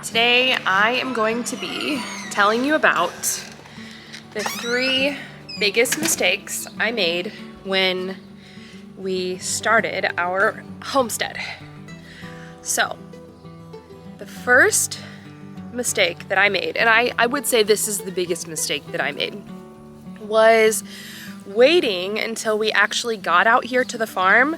Today I am going to be telling you about the 3 biggest mistakes I made when we started our homestead. So, the first mistake that I made, and I would say this is the biggest mistake that I made, was waiting until we actually got out here to the farm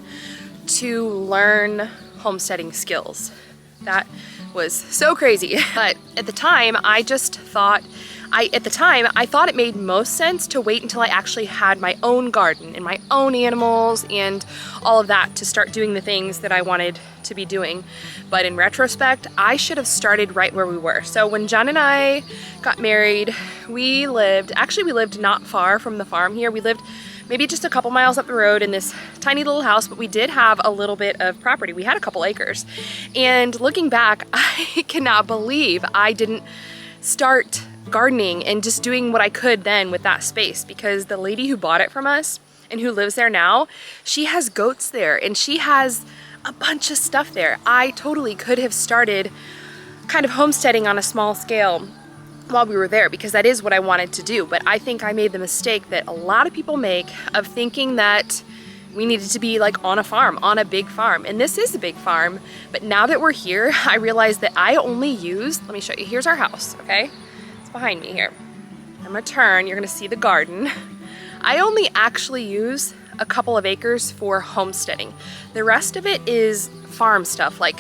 to learn homesteading skills. That was so crazy. But at the time, I thought it made most sense to wait until I actually had my own garden and my own animals and all of that to start doing the things that I wanted to be doing. But in retrospect, I should have started right where we were. So when John and I got married, we lived not far from the farm here. We lived maybe just a couple miles up the road in this tiny little house, but we did have a little bit of property. We had a couple acres. And looking back, I cannot believe I didn't start gardening and just doing what I could then with that space, because the lady who bought it from us and who lives there now, she has goats there and she has a bunch of stuff there. I totally could have started kind of homesteading on a small scale while we were there, because that is what I wanted to do. But I think I made the mistake that a lot of people make of thinking that we needed to be like on a farm, on a big farm. And this is a big farm, but now that we're here, I realized that I only used, let me show you, here's our house, okay? It's behind me here. I'm gonna turn, you're gonna see the garden. I only actually use a couple of acres for homesteading. The rest of it is farm stuff, like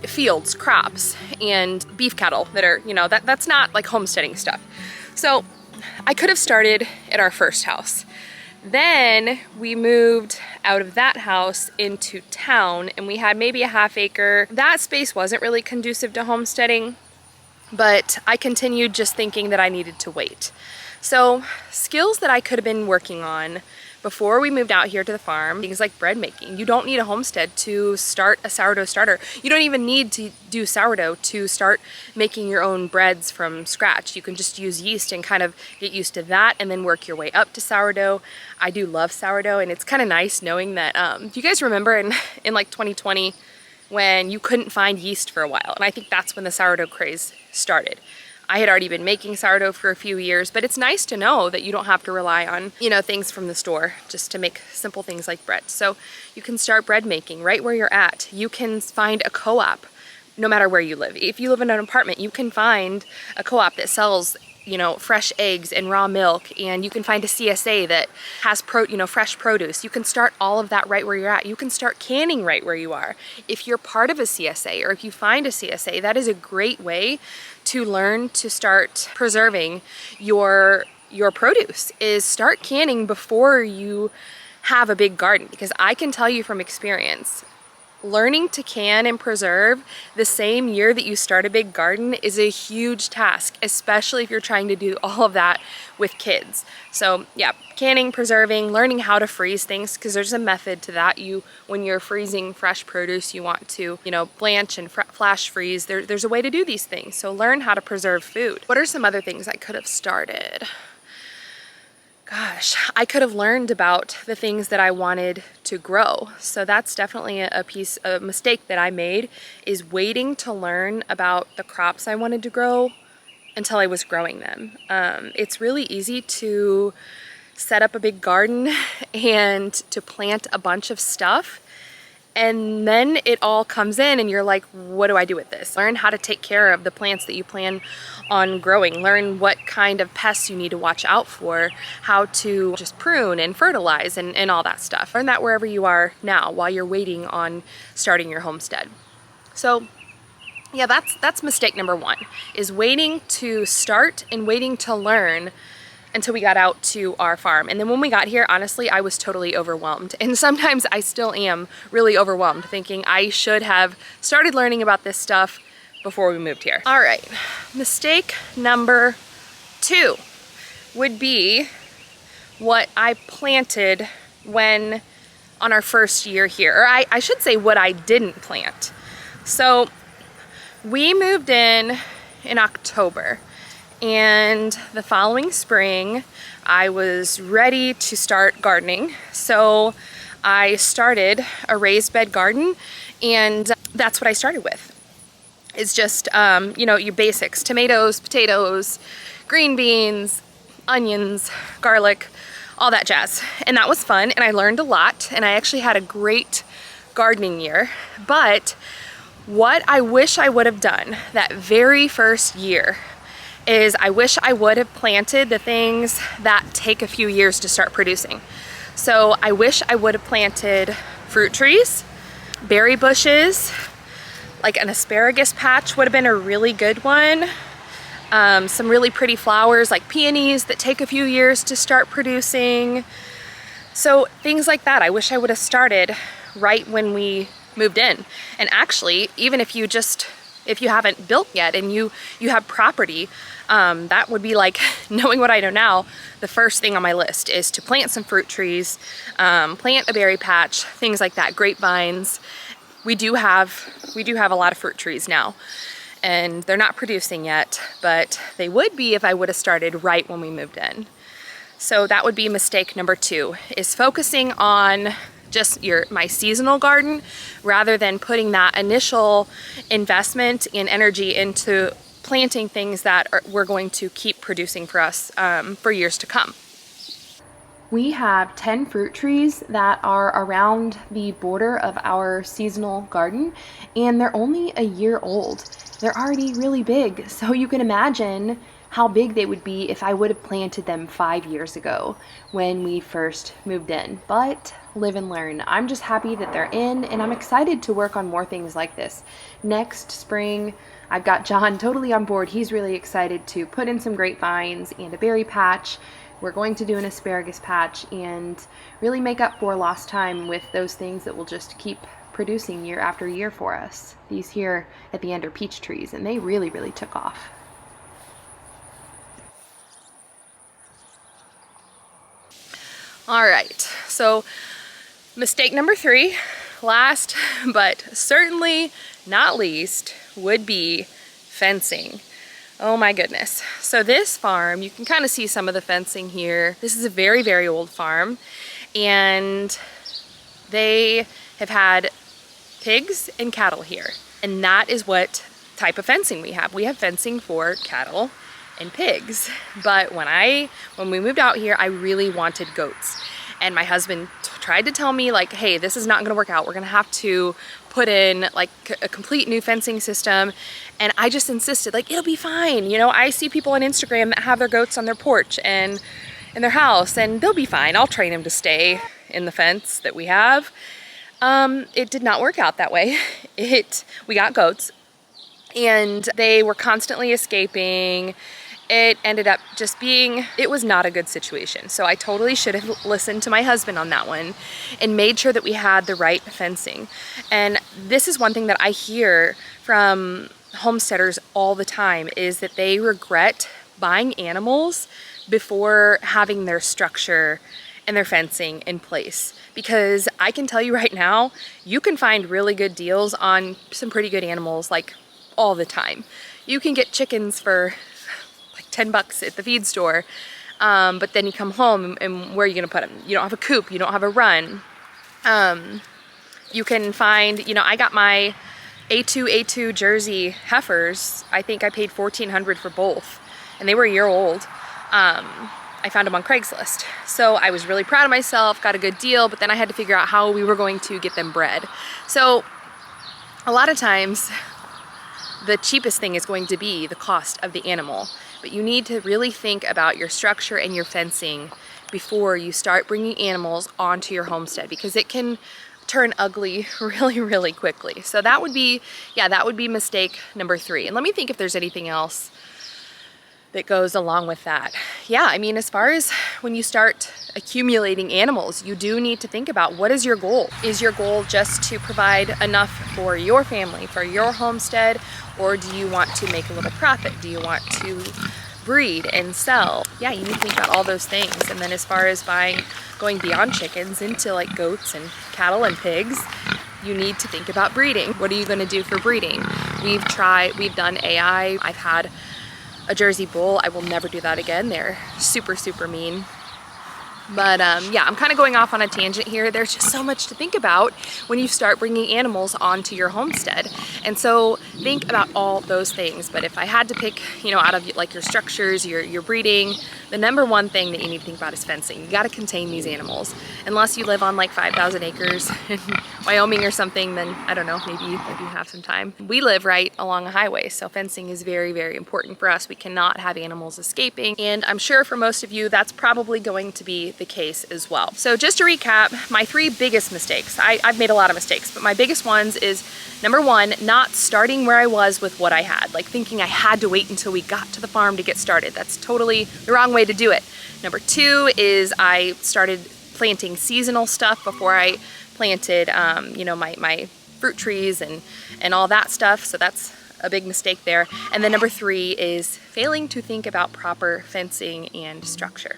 fields, crops, and beef cattle that are, that's not like homesteading stuff. So I could have started at our first house. Then we moved out of that house into town and we had maybe a half acre. That space wasn't really conducive to homesteading, but I continued just thinking that I needed to wait. So skills that I could have been working on before we moved out here to the farm, things like bread making. You don't need a homestead to start a sourdough starter. You don't even need to do sourdough to start making your own breads from scratch. You can just use yeast and kind of get used to that and then work your way up to sourdough. I do love sourdough, and it's kind of nice knowing that, do you guys remember in like 2020 when you couldn't find yeast for a while? And I think that's when the sourdough craze started. I had already been making sourdough for a few years, but it's nice to know that you don't have to rely on, things from the store just to make simple things like bread. So you can start bread making right where you're at. You can find a co-op no matter where you live. If you live in an apartment, you can find a co-op that sells fresh eggs and raw milk, and you can find a CSA that has fresh produce. You can start all of that right where you're at. You can start canning right where you are. If you're part of a CSA, or if you find a CSA, that is a great way to learn to start preserving your produce, is start canning before you have a big garden. Because I can tell you from experience, learning to can and preserve the same year that you start a big garden is a huge task, especially if you're trying to do all of that with kids. So yeah, canning, preserving, learning how to freeze things, because there's a method to that. When you're freezing fresh produce, you want to, blanch and flash freeze. There's a way to do these things. So learn how to preserve food. What are some other things I could have started? Gosh, I could have learned about the things that I wanted to grow. So that's definitely a mistake that I made, is waiting to learn about the crops I wanted to grow until I was growing them. It's really easy to set up a big garden and to plant a bunch of stuff, and then it all comes in and you're like, what do I do with this? Learn how to take care of the plants that you plan on growing. Learn what kind of pests you need to watch out for, how to just prune and fertilize and all that stuff. Learn that wherever you are now while you're waiting on starting your homestead. So yeah, that's mistake number 1, is waiting to start and waiting to learn until we got out to our farm. And then when we got here, honestly, I was totally overwhelmed. And sometimes I still am really overwhelmed, thinking I should have started learning about this stuff before we moved here. All right, mistake number 2 would be what I planted on our first year here. Or I should say what I didn't plant. So we moved in October. And the following spring, I was ready to start gardening. So I started a raised bed garden, and that's what I started with. is just, you know, your basics: tomatoes, potatoes, green beans, onions, garlic, all that jazz. And that was fun, and I learned a lot, and I actually had a great gardening year. But what I wish I would have done that very first year is I wish I would have planted the things that take a few years to start producing. So I wish I would have planted fruit trees, berry bushes, like an asparagus patch would have been a really good one. Some really pretty flowers like peonies that take a few years to start producing. So things like that, I wish I would have started right when we moved in. And actually, even if you haven't built yet and you have property, that would be like, knowing what I know now, the first thing on my list is to plant some fruit trees, plant a berry patch, things like that, grapevines. We do have a lot of fruit trees now, and they're not producing yet, but they would be if I would have started right when we moved in. So that would be mistake number 2, is focusing on just my seasonal garden rather than putting that initial investment and energy into planting things that we're going to keep producing for us for years to come. We have 10 fruit trees that are around the border of our seasonal garden, and they're only a year old. They're already really big, so you can imagine how big they would be if I would have planted them 5 years ago when we first moved in. But live and learn. I'm just happy that they're in, and I'm excited to work on more things like this. Next spring, I've got John totally on board. He's really excited to put in some grapevines and a berry patch. We're going to do an asparagus patch and really make up for lost time with those things that will just keep producing year after year for us. These here at the end are peach trees, and they really, really took off. All right, so mistake number 3, last but certainly not least, would be fencing. Oh my goodness. So this farm, you can kind of see some of the fencing here. This is a very, very old farm, and they have had pigs and cattle here. And that is what type of fencing we have. We have fencing for cattle and pigs. But when we moved out here, I really wanted goats. And my husband tried to tell me, like, hey, this is not gonna work out. We're gonna have to put in like a complete new fencing system. And I just insisted, like, it'll be fine. You know, I see people on Instagram that have their goats on their porch and in their house, and they'll be fine. I'll train them to stay in the fence that we have. It did not work out that way. We got goats, and they were constantly escaping. It ended up just it was not a good situation. So I totally should have listened to my husband on that one and made sure that we had the right fencing. And this is one thing that I hear from homesteaders all the time, is that they regret buying animals before having their structure and their fencing in place. Because I can tell you right now, you can find really good deals on some pretty good animals like all the time. You can get chickens for like 10 bucks at the feed store, but then you come home and where are you gonna put them? You don't have a coop, you don't have a run. You can find, you know, I got my A2 Jersey heifers. I think I paid $1,400 for both, and they were a year old. I found them on Craigslist. So I was really proud of myself, got a good deal, but then I had to figure out how we were going to get them bred. So a lot of times the cheapest thing is going to be the cost of the animal, but you need to really think about your structure and your fencing before you start bringing animals onto your homestead, because it can turn ugly really, really quickly. So that would be, that would be mistake number 3. And let me think if there's anything else that goes along with that. Yeah, I mean, as far as when you start accumulating animals, you do need to think about, what is your goal? Is your goal just to provide enough for your family, for your homestead, or do you want to make a little profit? Do you want to breed and sell? Yeah, you need to think about all those things. And then as far as going beyond chickens into like goats and cattle and pigs, you need to think about breeding. What are you going to do for breeding? We've done AI. I've had a Jersey bull. I will never do that again. They're super, super mean. But yeah, I'm kind of going off on a tangent here. There's just so much to think about when you start bringing animals onto your homestead. And so think about all those things. But if I had to pick, you know, out of like your structures, your breeding, the number one thing that you need to think about is fencing. You got to contain these animals. Unless you live on like 5,000 acres in Wyoming or something, then I don't know, maybe you have some time. We live right along a highway, so fencing is very, very important for us. We cannot have animals escaping. And I'm sure for most of you, that's probably going to be the case as well. So just to recap, my 3 biggest mistakes. I've made a lot of mistakes, but my biggest ones is number 1, not starting where I was with what I had, like thinking I had to wait until we got to the farm to get started. That's totally the wrong way to do it. Number 2 is I started planting seasonal stuff before I planted, you know, my fruit trees and all that stuff. So that's a big mistake there. And then number 3 is failing to think about proper fencing and structure.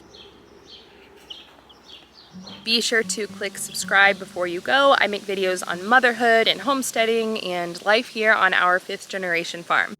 Be sure to click subscribe before you go. I make videos on motherhood and homesteading and life here on our 5th generation farm.